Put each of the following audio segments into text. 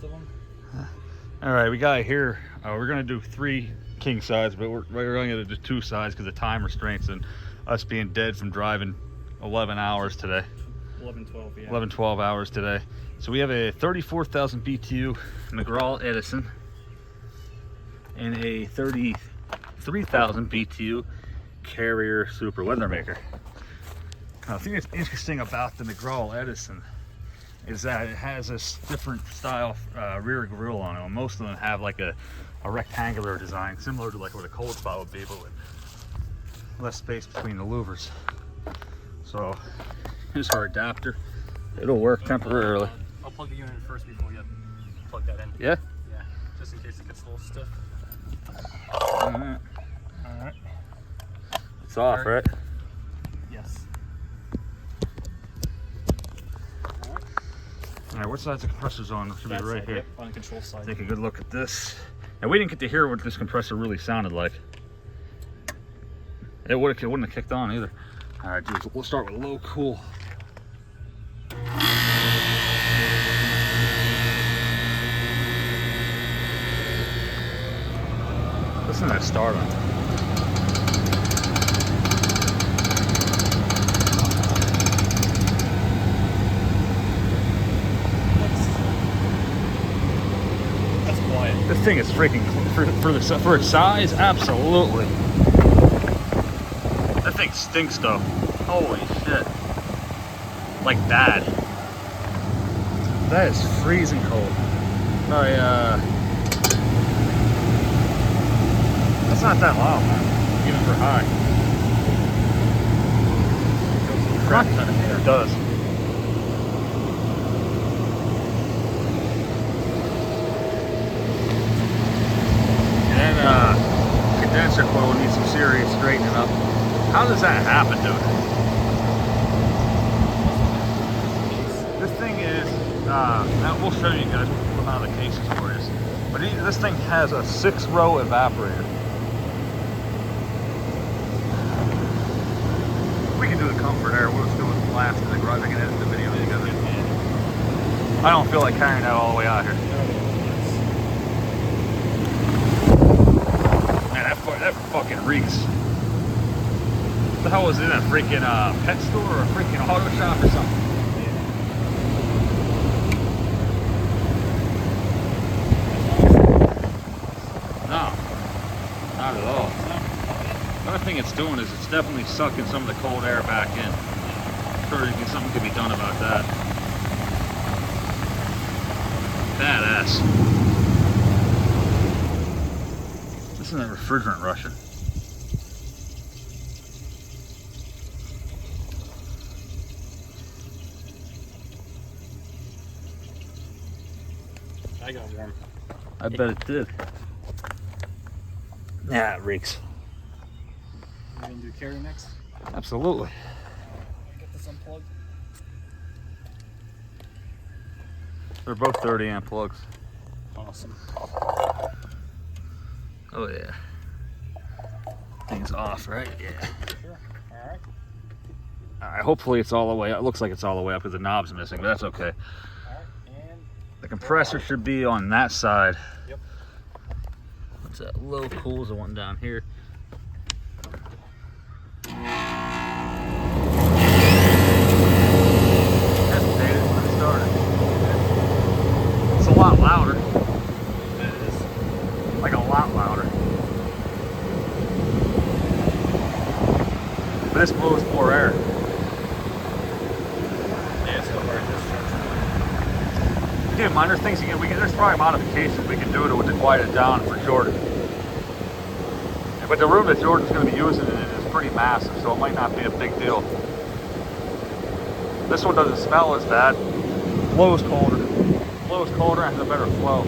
both of them. All right, we got here. We're gonna do 3 king size, but we're only gonna do 2 size because of time restraints and us being dead from driving 11 hours today. 11, 12, yeah. 11, 12 hours today. So we have a 34,000 BTU McGraw Edison and a 33,000 BTU Carrier Super Weathermaker. Now, the thing that's interesting about the McGraw Edison is that it has this different style rear grille on it. Most of them have like a rectangular design, similar to like what a cold spot would be, but with less space between the louvers. So here's our adapter. It'll work temporarily. I'll plug the unit in first before you plug that in. Yeah? Yeah, just in case it gets a little stiff. All right. All right. It's off, right? Yes. All right, what side's the compressor's on? It should be right here. Yep, on the control side. Take a good look at this. And we didn't get to hear what this compressor really sounded like. It wouldn't have kicked on either. All right, dude, we'll start with low cool. Listen to that start on. That's quiet. This thing is freaking for its size, absolutely. That thing stinks though. Holy shit. Like bad. That is freezing cold. That's not that loud, man. Even for high. Crap ton of air. It does. And condenser coil needs some serious straightening up. How does that happen, dude? This thing is, now we'll show you guys, we'll pull them out of the cases for you. But this thing has a 6-row evaporator. We can do the Comfort-Aire, we'll just do it last in the garage. I can edit the video together. I don't feel like carrying that all the way out here. Man, that fucking reeks. What the hell was it in a freaking pet store or a freaking auto shop or something? No, not at all. The other thing it's doing is it's definitely sucking some of the cold air back in. I'm sure something could be done about that. Badass. Listen to that refrigerant rushing. I got warm. I bet it did. Yeah, it reeks. You gonna do carry next? Absolutely. Get this unplugged. They're both 30 amp plugs. Awesome. Oh yeah. Thing's off, right? Yeah. Sure. All right. All right. Hopefully it's all the way up. It looks like it's all the way up because the knob's missing, but that's okay. All right. And The compressor should be on that side. yep. What's that? Low cool is the one down here. Hesitated when it started. It's a lot louder. It is. Like a lot louder. But this blows more air. Yeah, it's still hard to Yeah, minor things you can, there's probably modifications we can do to quiet it down for Jordan. But the room that Jordan's going to be using in it is pretty massive, so it might not be a big deal. This one doesn't smell as bad. Blows colder. Blows colder and has a better flow.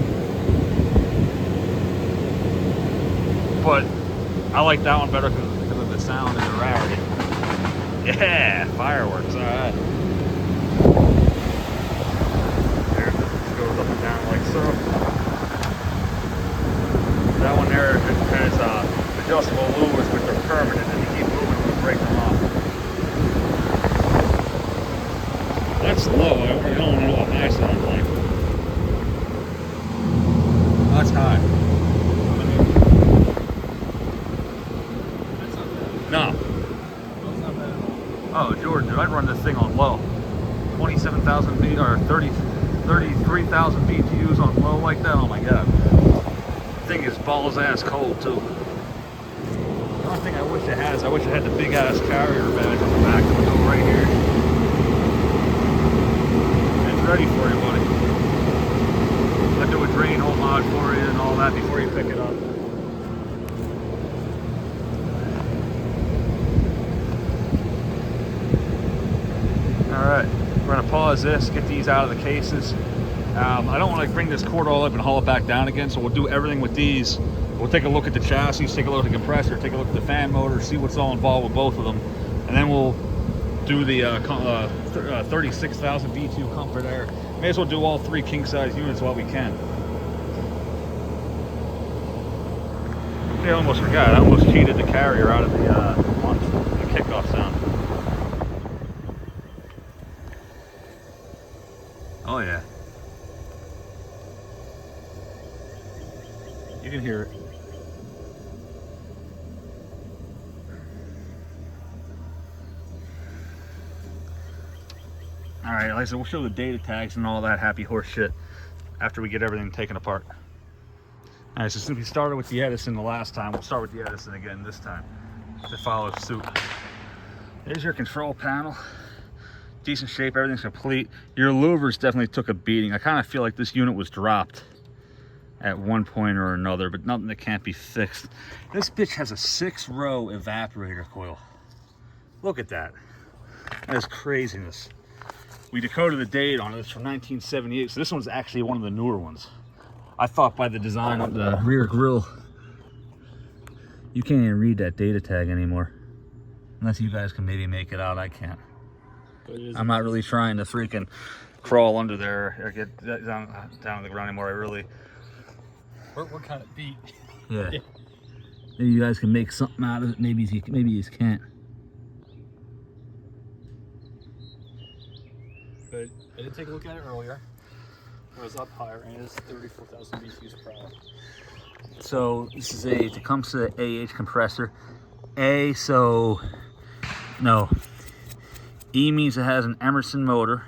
But I like that one better because of the sound and the rarity. Yeah, fireworks, alright. There, this goes up and down like so. That one there has adjustable louvers, which are permanent, and you keep moving them to break them off. That's low. I don't know what my sounds like. 37,000 B or 33,000 BTUs on low like that. Oh my god, thing is balls ass cold too. The only thing I wish it has, I wish it had the big ass carrier badge on the back of the door right here. It's ready for you, buddy. I'll do a drain homage for you and all that before you pick it up. Alright, we're going to pause this, get these out of the cases. I don't want to bring this cord all up and haul it back down again, so we'll do everything with these. We'll take a look at the chassis, take a look at the compressor, take a look at the fan motor, see what's all involved with both of them. And then we'll do the 36,000 BTU Comfort-Aire. May as well do all three king-size units while we can. I almost forgot, I almost cheated the carrier out of the kickoff sound. Oh yeah. You can hear it. Alright, like I said, we'll show the data tags and all that happy horse shit after we get everything taken apart. Alright, so since we started with the Edison the last time, we'll start with the Edison again this time to follow suit. There's your control panel. Decent shape, everything's complete. Your louvers definitely took a beating. I kind of feel like this unit was dropped at one point or another, but nothing that can't be fixed. This bitch has a 6-row evaporator coil. Look at that. That is craziness. We decoded the date on it. It's from 1978, so this one's actually one of the newer ones. I thought by the design of the rear grille, you can't even read that data tag anymore. Unless you guys can maybe make it out, I can't. I'm not really trying to freaking crawl under there or get down on the ground anymore. I really... We're kind of beat. Yeah. Maybe you guys can make something out of it. Maybe you can't. But I did take a look at it earlier. It was up higher and it is 34,000 BTUs per hour. So this is a Tecumseh AH compressor. E means it has an Emerson motor.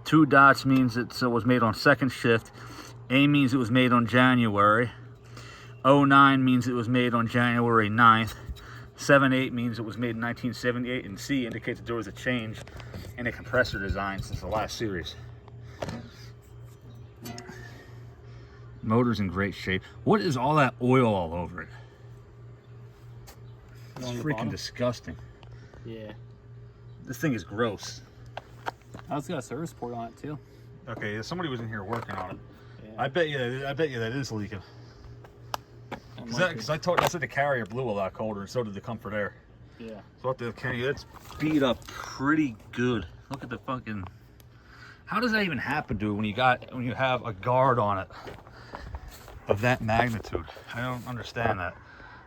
2 dots means it was made on second shift. A means it was made on January. 09 means it was made on January 9th. 78 means it was made in 1978. And C indicates that there was a change in the compressor design since the last series. Motor's in great shape. What is all that oil all over it? It's freaking disgusting. Yeah. This thing is gross. It's got a service port on it too. Okay, somebody was in here working on it. Yeah. I bet you that is leaking. Because I said the carrier blew a lot colder, and so did the Comfort-Aire. Yeah. So what the carrier, it's beat up pretty good. Look at the fucking. How does that even happen, dude? When you have a guard on it of that magnitude, I don't understand that.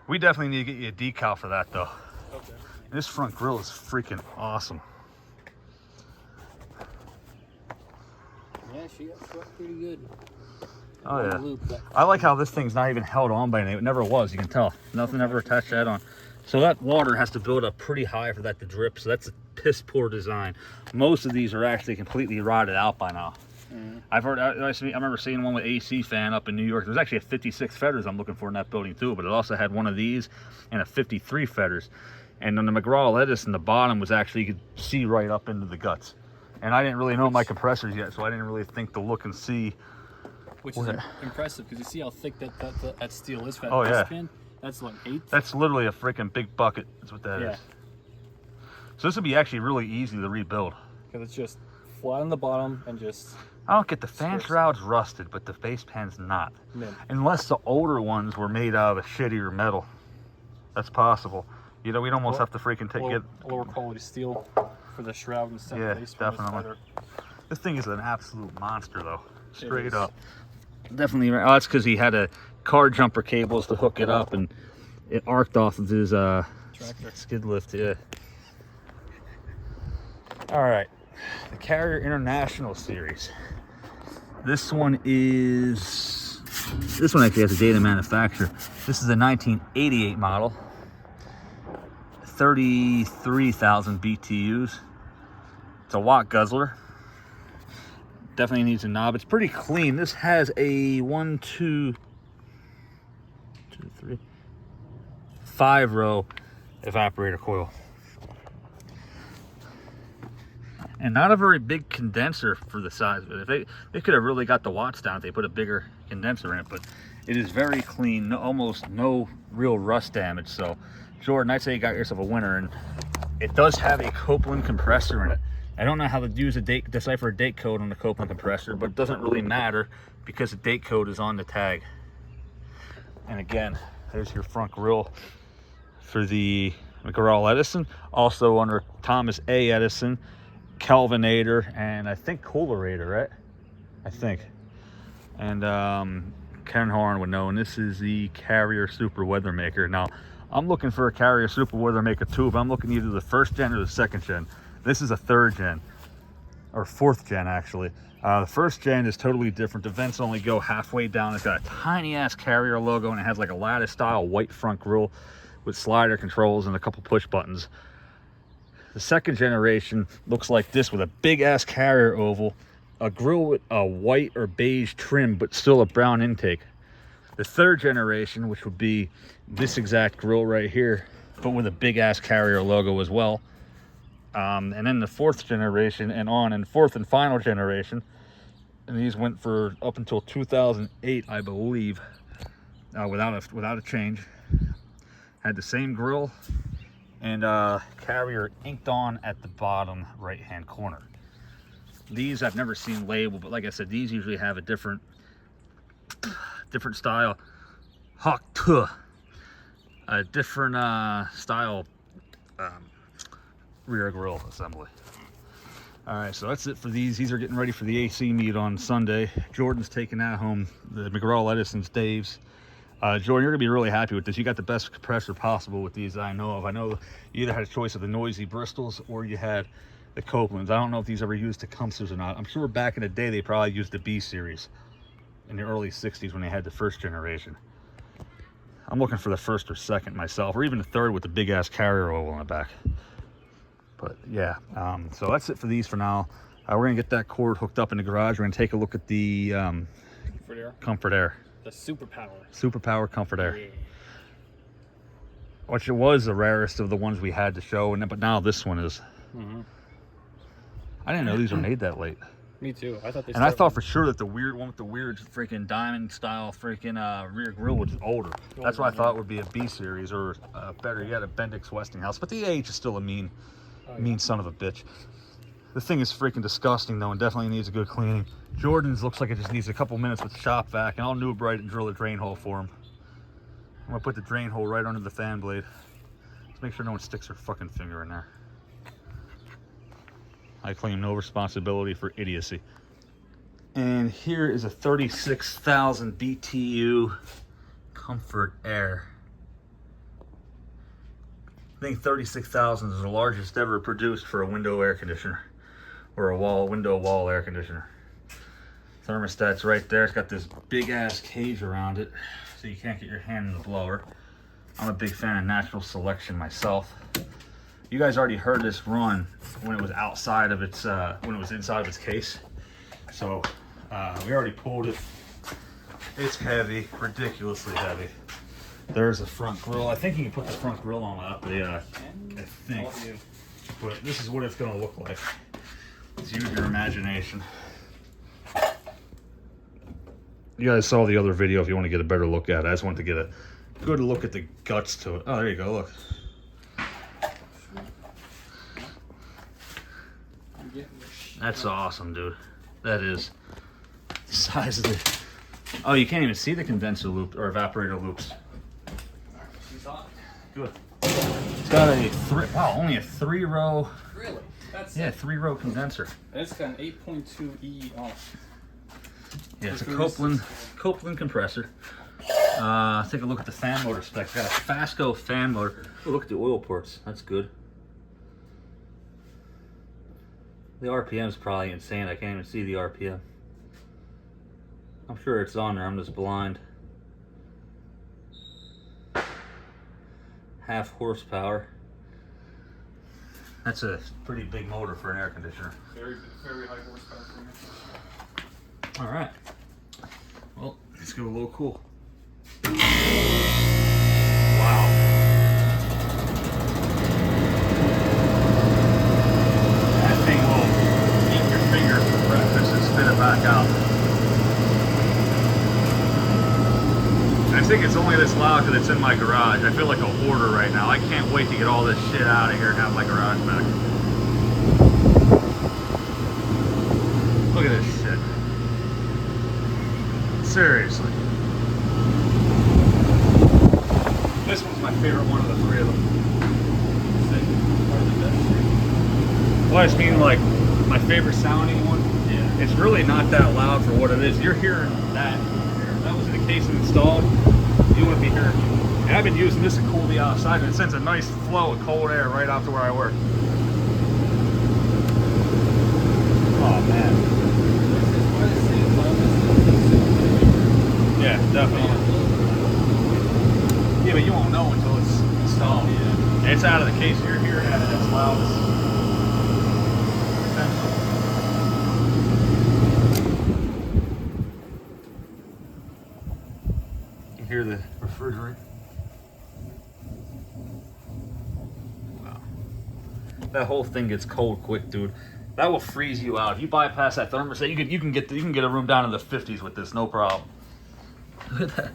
We definitely need to get you a decal for that, though. Okay. This front grille is freaking awesome. Yeah, she got swept pretty good. Oh yeah. I like how this thing's not even held on by anything. It never was, you can tell. Nothing ever attached that on. So that water has to build up pretty high for that to drip. So that's a piss poor design. Most of these are actually completely rotted out by now. Mm-hmm. I remember seeing one with AC fan up in New York. There's actually a 56 feathers I'm looking for in that building too, but it also had one of these and a 53 feathers. And on the McGraw Edison, the bottom was actually, you could see right up into the guts. And I didn't really know my compressors yet, so I didn't really think to look and see. Which is impressive, because you see how thick that steel is for that oh, yeah. pin? That's like 1/8. That's literally a freaking big bucket. That's what that is. So this would be actually really easy to rebuild. Because it's just flat on the bottom and just... I don't get the fan shroud's rusted, but the face pan's not. Man. Unless the older ones were made out of a shittier metal. That's possible. You know, we'd almost have to freaking get lower quality steel for the shroud and stuff. Yeah, definitely. This thing is an absolute monster, though. Straight up. Definitely. Oh, that's because he had a car jumper cables to hook it up, and it arced off of his skid lift. Yeah. All right, the Carrier International Series. This one actually has a date of manufacture. This is a 1988 model. 33,000 BTUs. It's a watt guzzler. definitely needs a knob. It's pretty clean. This has a 5-row evaporator coil. And not a very big condenser for the size of it. If they could have really got the watts down if they put a bigger condenser in it, but it is very clean, almost no real rust damage. So Jordan, I'd say you got yourself a winner. And it does have a Copeland compressor in it. I don't know how to decipher a date code on the Copeland compressor, but it doesn't really matter because the date code is on the tag. And again, there's your front grille for the McGraw Edison, also under Thomas A. Edison, Kelvinator, and I think Coolerator, right? I think. And Ken Horn would know, and this is the Carrier Super Weathermaker. Now, I'm looking for a Carrier Super Weathermaker too, but I'm looking either the 1st gen or the 2nd gen. This is a 3rd gen, or 4th gen actually. The 1st gen is totally different. The vents only go halfway down. It's got a tiny ass Carrier logo, and it has like a lattice style white front grille with slider controls and a couple push buttons. The 2nd generation looks like this with a big ass Carrier oval, a grille with a white or beige trim, but still a brown intake. The 3rd generation, which would be this exact grille right here, but with a big ass Carrier logo as well. And then the 4th generation and 4th and final generation, and these went for up until 2008, I believe, without a change. Had the same grille and Carrier inked on at the bottom right hand corner. These I've never seen labeled, but like I said, these usually have a different style, a different style rear grille assembly. All right, so that's it for these. These are getting ready for the AC meet on Sunday. Jordan's taking that home, the McGraw Edison's Dave's. Jordan, you're gonna be really happy with this. You got the best compressor possible with these I know of. I know you either had a choice of the noisy Bristols or you had the Copelands. I don't know if these ever used the Comfortaires or not. I'm sure back in the day they probably used the B series in the early 60s when they had the 1st generation. I'm looking for the 1st or 2nd myself, or even the 3rd with the big ass Carrier oval on the back. But yeah, so that's it for these for now. We're gonna get that cord hooked up in the garage. We're gonna take a look at the Comfort-Aire. The Superpower. Superpower Comfort-Aire. Yeah. Which it was the rarest of the ones we had to show, but now this one is. Mm-hmm. I didn't know these were made that late. Me too. I thought they. And I thought for sure that the weird one with the weird freaking diamond style freaking rear grille was older. That's what I thought would be a B series, or better yet, a Bendix Westinghouse. But the age is still a mean son of a bitch. The thing is freaking disgusting though, and definitely needs a good cleaning. Jordan's looks like it just needs a couple minutes with the shop vac, and I'll noob right and drill a drain hole for him. I'm gonna put the drain hole right under the fan blade. Let's make sure no one sticks their fucking finger in there. I claim no responsibility for idiocy. And here is a 36,000 BTU Comfort-Aire. I think 36,000 is the largest ever produced for a window air conditioner, or a window wall air conditioner. Thermostat's right there. It's got this big ass cage around it, so you can't get your hand in the blower. I'm a big fan of natural selection myself. You guys already heard this run when it was outside of its, when it was inside of its case. So we already pulled it. It's heavy, ridiculously heavy. There's a front grille. I think you can put the front grille on up. Yeah, I think. But this is what it's gonna look like. Let's use your imagination. You guys saw the other video if you want to get a better look at it. I just wanted to get a good look at the guts to it. Oh, there you go, look. That's awesome, dude. That is the size of the... Oh, you can't even see the condenser loop or evaporator loops. Good. It's got a only a 3-row. Really? That's 3-row condenser. It's got an 8.2 E off. Yeah, it's a Copeland compressor. Take a look at the fan motor spec. Got a Fasco fan motor. Oh, look at the oil ports. That's good. The RPM is probably insane. I can't even see the RPM. I'm sure it's on there. I'm just blind. 0.5 horsepower. That's a pretty big motor for an air conditioner. Very high horsepower for an air conditioner. All right. Well, let's go a little cool. Wow. That thing will eat your fingers for breakfast and spit it back out. I think it's only this loud because it's in my garage. I feel like a hoarder right now. I can't wait to get all this shit out of here and have my garage back. Look at this shit. Seriously. This one's my favorite one of the three of them. Well, I just mean like my favorite sounding one. Yeah. It's really not that loud for what it is. You're hearing that. If that was the case installed, you wouldn't be hearing. And I've been using this to cool the outside, and it sends a nice flow of cold air right out to where I work. Oh man. Yeah, definitely. Yeah, but you won't know until it's installed. Yeah. And it's out of the case. You're hearing it at its loudest. You can hear the refrigerant. Wow. That whole thing gets cold quick, dude. That will freeze you out. If you bypass that thermostat, you can get a room down in the 50s with this, no problem. Look at that.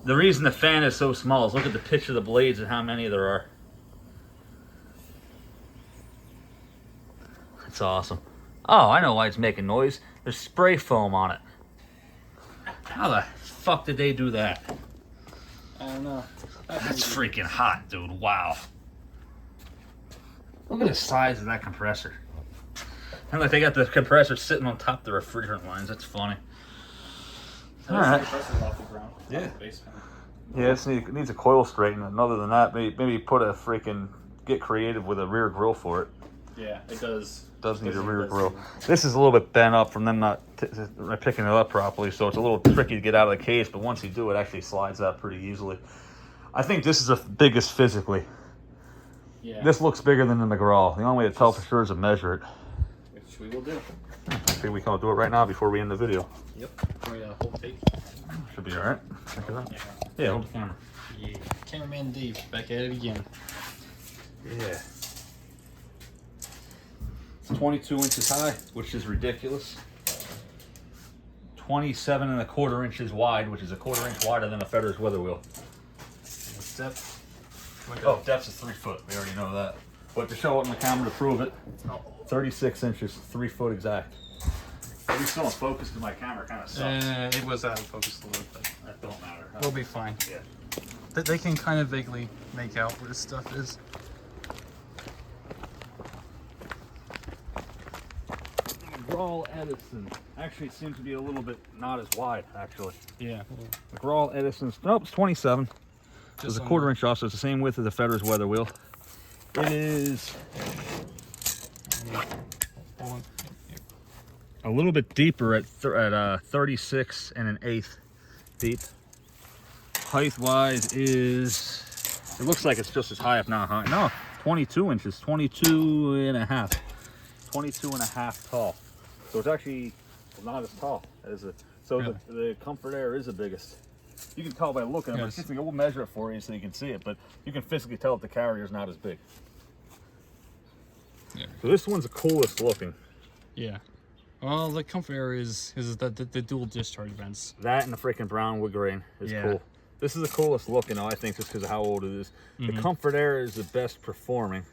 The reason the fan is so small is look at the pitch of the blades and how many there are. It's awesome. Oh, I know why it's making noise. There's spray foam on it. How the fuck did they do that? I don't know. That's freaking hot, dude. Wow. Look at the size of that compressor. And like they got the compressor sitting on top of the refrigerant lines. That's funny. All right. Off the ground. Yeah. Off the basement. Yeah, it needs a coil straightening. And other than that, maybe put a freaking, get creative with a rear grill for it. Yeah, it does. Does need a rear grill. This is a little bit bent up from them not picking it up properly, so it's a little tricky to get out of the case, but once you do, it actually slides out pretty easily. I think this is the biggest physically. Yeah. This looks bigger than the McGraw. The only way to tell for sure is to measure it. Which we will do. I think we can do it right now before we end the video. Yep. Can we hold tape? Should be all right. Check it out. Yeah, hold the camera. Yeah. Cameraman Dave, back at it again. Yeah. It's 22 inches high, which is ridiculous. 27¼ inches wide, which is a ¼ inch wider than a Federer's weather wheel. What's depth? Oh, depth's is 3 foot. We already know that. But to show it on the camera to prove it, 36 inches, 3 foot exact. Are we still in focus? Because my camera kind of sucks. It was out of focus a little bit. That don't matter. We'll be fine. Yeah. They can kind of vaguely make out where this stuff is. McGraw Edison. Actually, it seems to be a little bit not as wide, actually. Yeah. McGraw Edison's, nope, it's 27. It's a ¼ inch off, so it's the same width as the Federer's weather wheel. It is a little bit deeper at 36 1/8 deep. Height-wise is, it looks like it's just as high, if not high. No, 22 inches, 22½. 22½ tall. So it's actually not as tall as it. So really? the Comfort-Aire is the biggest. You can tell by looking at it. Yes. We'll measure it for you so you can see it, but you can physically tell if the carrier is not as big. Yeah. So this one's the coolest looking. Yeah. Well, the Comfort-Aire is the dual discharge vents. That and the freaking brown wood grain is cool. This is the coolest looking, though, I think, just because of how old it is. The Comfort-Aire is the best performing.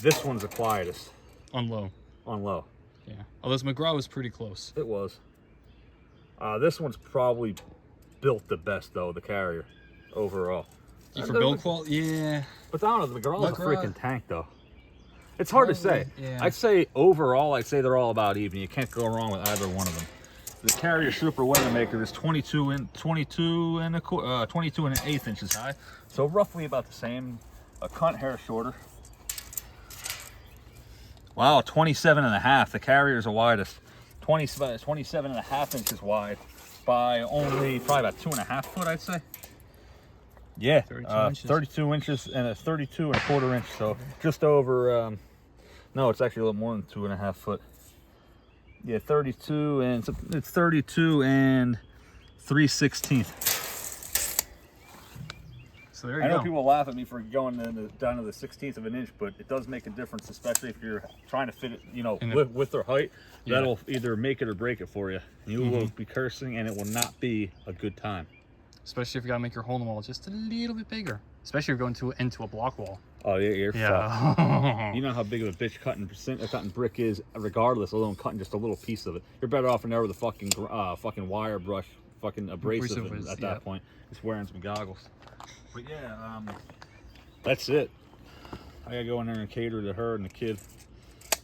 This one's the quietest. On low. On low. Yeah. Although this McGraw was pretty close. It was. This one's probably built the best, though, the carrier, overall. For build quality? Yeah. But I don't know, the McGraw's a freaking tank, though. It's hard to say. Yeah. I'd say overall, they're all about even. You can't go wrong with either one of them. The Carrier Super Weathermaker is 22½ inches high, so roughly about the same. A cunt hair shorter. Wow, 27½. The Carrier's the widest. 27½ inches wide by only probably about 2½ foot, I'd say. Yeah, 32 inches and a 32¼ inch, so just over. No, it's actually a little more than 2½ foot. Yeah, 32 and it's 32 and 3/16. So there you I know go. people laugh at me for going down to the 16th of an inch, but it does make a difference, especially if you're trying to fit it, you know, with their height. Yeah. That'll either make it or break it for you. You will be cursing, and it will not be a good time. Especially if you gotta make your hole in the wall just a little bit bigger. Especially if you're going into a block wall. Oh, you're Yeah. fucked. You know how big of a bitch cutting brick is, regardless, although I'm cutting just a little piece of it. You're better off in there with a fucking wire brush, fucking abrasive at that point. Just wearing some goggles. But yeah, that's it. I gotta go in there and cater to her and the kid.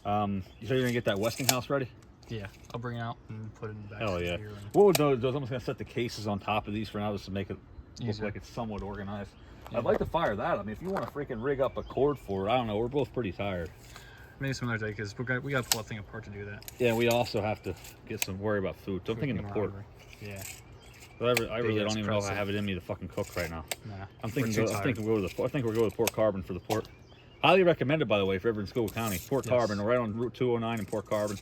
You say you're gonna get that Westinghouse ready? Yeah, I'll bring it out and put it in the back. Hell yeah. Here and... What would those? I'm just gonna set the cases on top of these for now, just to make it look Easier. like it's somewhat organized. Yeah. I'd like to fire that. I mean, if you want to freaking rig up a cord for it, I don't know. We're both pretty tired. Maybe some other day, because we got to pull that thing apart to do that. Yeah, we also have to worry about food. So I'm thinking the pork. Yeah. But I really Big don't even know if I espresso. have it in me to fucking cook right now. Nah. I think we'll go with pork carbon for the pork. Highly recommended, by the way, if you're ever in School County. Pork carbon, right on Route 209 and pork carbon.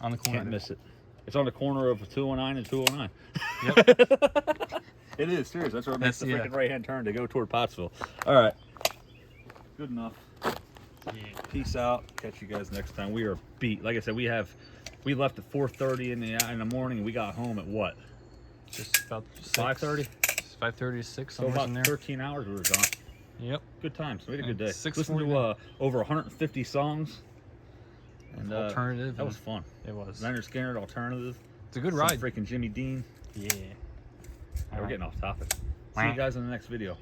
On the corner. Can't miss it. It's on the corner of 209 and 209. Yep. It is, seriously. That's where it makes the Yeah. freaking right-hand turn to go toward Pottsville. All right. Good enough. Yeah. Peace out. Catch you guys next time. We are beat. Like I said, we left at 4:30 in the morning, and we got home at what? Just about 5:30? 5:30 to 6, So somewhere about in there. 13 hours we were gone. Yep. Good times. We had a good day. 6:49. Listened to over 150 songs. And Alternative. that was fun. It was. Leonard Skinner, alternative. It's a good Some ride. Freaking Jimmy Dean. Yeah. We're getting off topic. See you guys in the next video.